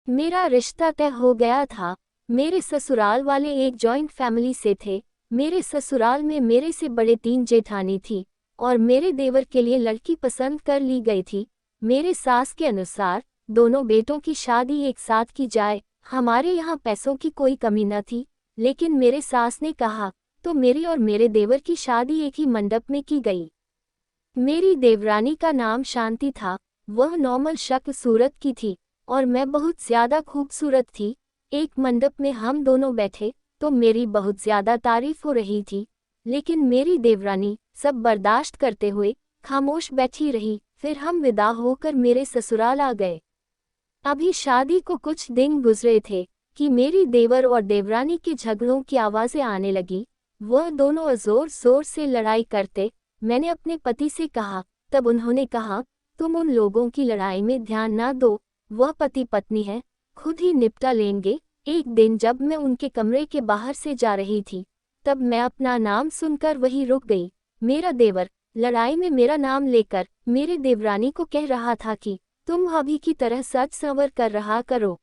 मेरा रिश्ता तय हो गया था। मेरे ससुराल वाले एक जॉइंट फैमिली से थे। मेरे ससुराल में मेरे से बड़े 3 जेठानी थी और मेरे देवर के लिए लड़की पसंद कर ली गई थी। मेरे सास के अनुसार दोनों बेटों की शादी एक साथ की जाए। हमारे यहाँ पैसों की कोई कमी न थी, लेकिन मेरे सास ने कहा तो मेरी और मेरे देवर की शादी एक ही मंडप में की गई। मेरी देवरानी का नाम शांति था। वह नॉर्मल शक्ल सूरत की थी और मैं बहुत ज्यादा खूबसूरत थी। एक मंडप में हम दोनों बैठे तो मेरी बहुत ज्यादा तारीफ हो रही थी, लेकिन मेरी देवरानी सब बर्दाश्त करते हुए खामोश बैठी रही। फिर हम विदा होकर मेरे ससुराल आ गए। अभी शादी को कुछ दिन गुजरे थे कि मेरी देवर और देवरानी के झगड़ों की आवाजें आने लगी। वह दोनों जोर शोर से लड़ाई करते। मैंने अपने पति से कहा, तब उन्होंने कहा तुम उन लोगों की लड़ाई में ध्यान ना दो, वह पति पत्नी है, खुद ही निपटा लेंगे। एक दिन जब मैं उनके कमरे के बाहर से जा रही थी, तब मैं अपना नाम सुनकर वहीं रुक गई। मेरा देवर लड़ाई में मेरा नाम लेकर मेरे देवरानी को कह रहा था कि तुम अभी की तरह सच संवर कर रहा करो।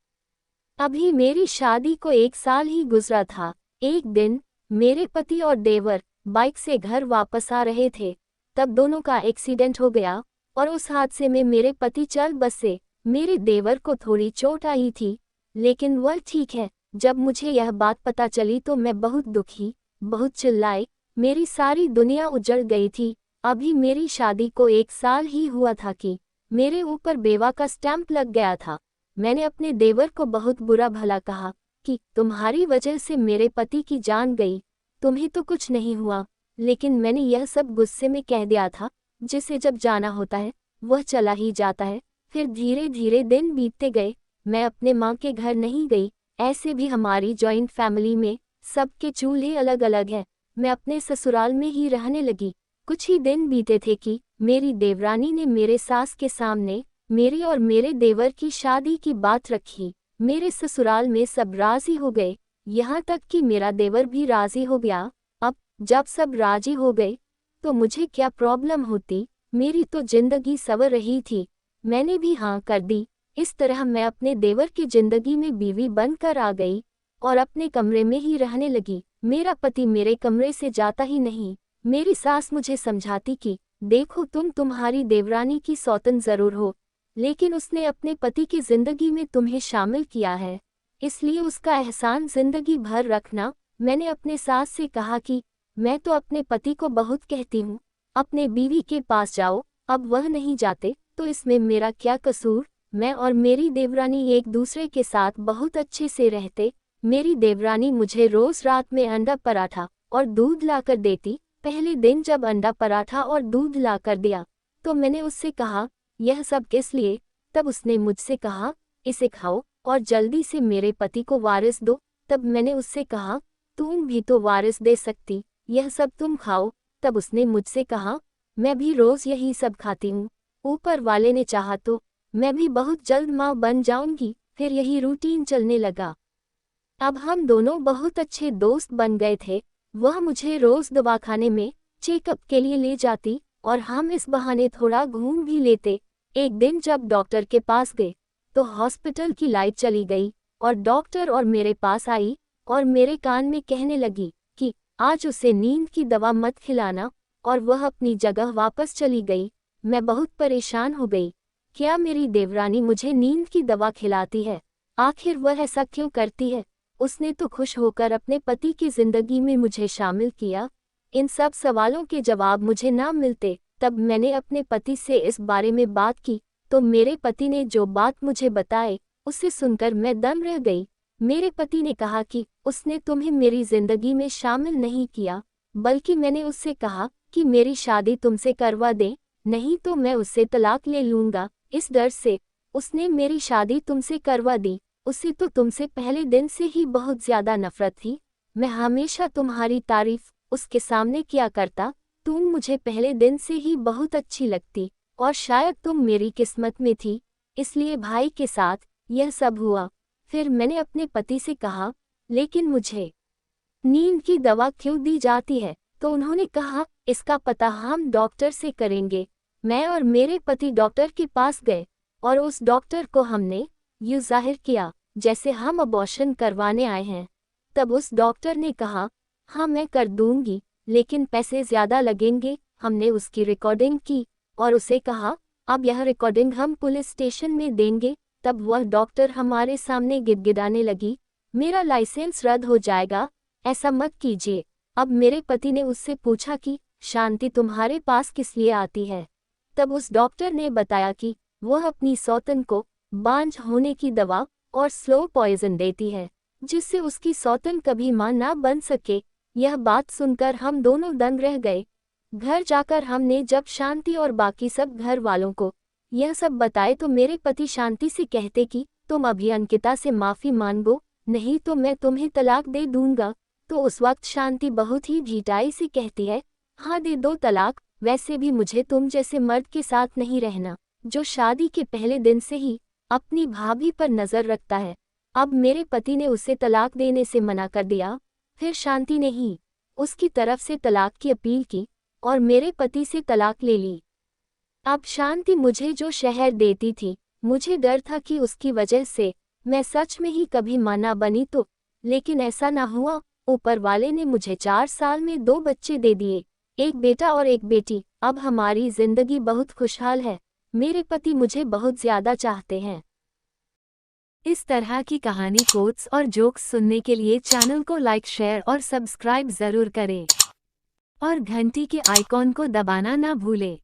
अभी मेरी शादी को 1 साल ही गुजरा था। एक दिन मेरे पति और देवर बाइक से घर वापस आ रहे थे, तब दोनों का एक्सीडेंट हो गया और उस हादसे में मेरे पति चल बसे। मेरे देवर को थोड़ी चोट आई थी, लेकिन वह ठीक है। जब मुझे यह बात पता चली तो मैं बहुत दुखी, बहुत चिल्लाई। मेरी सारी दुनिया उजड़ गई थी। अभी मेरी शादी को 1 साल ही हुआ था कि मेरे ऊपर बेवा का स्टैंप लग गया था। मैंने अपने देवर को बहुत बुरा भला कहा कि तुम्हारी वजह से मेरे पति की जान गई, तुम्हें तो कुछ नहीं हुआ। लेकिन मैंने यह सब गुस्से में कह दिया था। जिसे जब जाना होता है वह चला ही जाता है। फिर धीरे धीरे दिन बीतते गए। मैं अपने माँ के घर नहीं गई। ऐसे भी हमारी जॉइंट फैमिली में सबके चूल्हे अलग अलग हैं। मैं अपने ससुराल में ही रहने लगी। कुछ ही दिन बीते थे कि मेरी देवरानी ने मेरे सास के सामने मेरी और मेरे देवर की शादी की बात रखी। मेरे ससुराल में सब राजी हो गए, यहाँ तक कि मेरा देवर भी राजी हो गया। अब जब सब राजी हो गए तो मुझे क्या प्रॉब्लम होती, मेरी तो जिंदगी संवर रही थी। मैंने भी हाँ कर दी। इस तरह मैं अपने देवर की जिंदगी में बीवी बनकर आ गई और अपने कमरे में ही रहने लगी। मेरा पति मेरे कमरे से जाता ही नहीं। मेरी सास मुझे समझाती कि देखो तुम्हारी देवरानी की सौतन जरूर हो, लेकिन उसने अपने पति की जिंदगी में तुम्हें शामिल किया है, इसलिए उसका एहसान जिंदगी भर रखना। मैंने अपने सास से कहा कि मैं तो अपने पति को बहुत कहती हूँ, अपने बीवी के पास जाओ। अब वह नहीं जाते तो इसमें मेरा क्या कसूर। मैं और मेरी देवरानी एक दूसरे के साथ बहुत अच्छे से रहते। मेरी देवरानी मुझे रोज रात में अंडा पराठा और दूध लाकर देती। पहले दिन जब अंडा पराठा और दूध लाकर दिया तो मैंने उससे कहा यह सब किस लिए। तब उसने मुझसे कहा इसे खाओ और जल्दी से मेरे पति को वारिस दो। तब मैंने उससे कहा तुम भी तो वारिस दे सकती, यह सब तुम खाओ। तब उसने मुझसे कहा मैं भी रोज यही सब खाती हूँ, ऊपर वाले ने चाहा तो मैं भी बहुत जल्द माँ बन जाऊंगी। फिर यही रूटीन चलने लगा। अब हम दोनों बहुत अच्छे दोस्त बन गए थे। वह मुझे रोज दवाखाने में चेकअप के लिए ले जाती और हम इस बहाने थोड़ा घूम भी लेते। एक दिन जब डॉक्टर के पास गए तो हॉस्पिटल की लाइट चली गई और डॉक्टर और मेरे पास आई और मेरे कान में कहने लगी कि आज उसे नींद की दवा मत खिलाना, और वह अपनी जगह वापस चली गई। मैं बहुत परेशान हो गई। क्या मेरी देवरानी मुझे नींद की दवा खिलाती है? आखिर वह ऐसा क्यों करती है? उसने तो खुश होकर अपने पति की जिंदगी में मुझे शामिल किया। इन सब सवालों के जवाब मुझे ना मिलते। तब मैंने अपने पति से इस बारे में बात की तो मेरे पति ने जो बात मुझे बताए उसे सुनकर मैं दम रह गई। मेरे पति ने कहा कि उसने तुम्हें मेरी जिंदगी में शामिल नहीं किया, बल्कि मैंने उससे कहा कि मेरी शादी तुमसे करवा दे, नहीं तो मैं उससे तलाक ले लूंगा। इस डर से उसने मेरी शादी तुमसे करवा दी। उसे तो तुमसे पहले दिन से ही बहुत ज्यादा नफरत थी। मैं हमेशा तुम्हारी तारीफ उसके सामने किया करता। तुम मुझे पहले दिन से ही बहुत अच्छी लगती और शायद तुम मेरी किस्मत में थी, इसलिए भाई के साथ यह सब हुआ। फिर मैंने अपने पति से कहा लेकिन मुझे नींद की दवा क्यों दी जाती है? तो उन्होंने कहा इसका पता हम डॉक्टर से करेंगे। मैं और मेरे पति डॉक्टर के पास गए और उस डॉक्टर को हमने यूं जाहिर किया जैसे हम अबॉर्शन करवाने आए हैं। तब उस डॉक्टर ने कहा, हाँ मैं कर दूंगी, लेकिन पैसे ज्यादा लगेंगे। हमने उसकी रिकॉर्डिंग की और उसे कहा, अब यह रिकॉर्डिंग हम पुलिस स्टेशन में देंगे। तब वह डॉक्टर हमारे सामने गिड़गिड़ाने लगी, मेरा लाइसेंस रद्द हो जाएगा, ऐसा मत कीजिए। अब मेरे पति ने उससे पूछा कि शांति तुम्हारे पास किस लिए आती है। तब उस डॉक्टर ने बताया कि वह अपनी सौतन को बांझ होने की दवा और स्लो पॉइजन देती है, जिससे उसकी सौतन कभी मां ना बन सके। यह बात सुनकर हम दोनों दंग रह गए। घर जाकर हमने जब शांति और बाकी सब घर वालों को यह सब बताए तो मेरे पति शांति से कहते कि तुम अभी अंकिता से माफी मांगो, नहीं तो मैं तुम्हें तलाक दे दूंगा। तो उस वक्त शांति बहुत ही ढीठाई से कहती है, हाँ दे दो तलाक, वैसे भी मुझे तुम जैसे मर्द के साथ नहीं रहना जो शादी के पहले दिन से ही अपनी भाभी पर नजर रखता है। अब मेरे पति ने उसे तलाक देने से मना कर दिया। फिर शांति ने ही उसकी तरफ से तलाक की अपील की और मेरे पति से तलाक ले ली। अब शांति मुझे जो शहर देती थी, मुझे डर था कि उसकी वजह से मैं सच में ही कभी मां ना बनी तो, लेकिन ऐसा ना हुआ। ऊपर वाले ने मुझे 4 साल में 2 बच्चे दे दिए, एक बेटा और एक बेटी। अब हमारी जिंदगी बहुत खुशहाल है। मेरे पति मुझे बहुत ज्यादा चाहते हैं। इस तरह की कहानी, कोट्स और जोक्स सुनने के लिए चैनल को लाइक, शेयर और सब्सक्राइब जरूर करें और घंटी के आइकॉन को दबाना ना भूलें।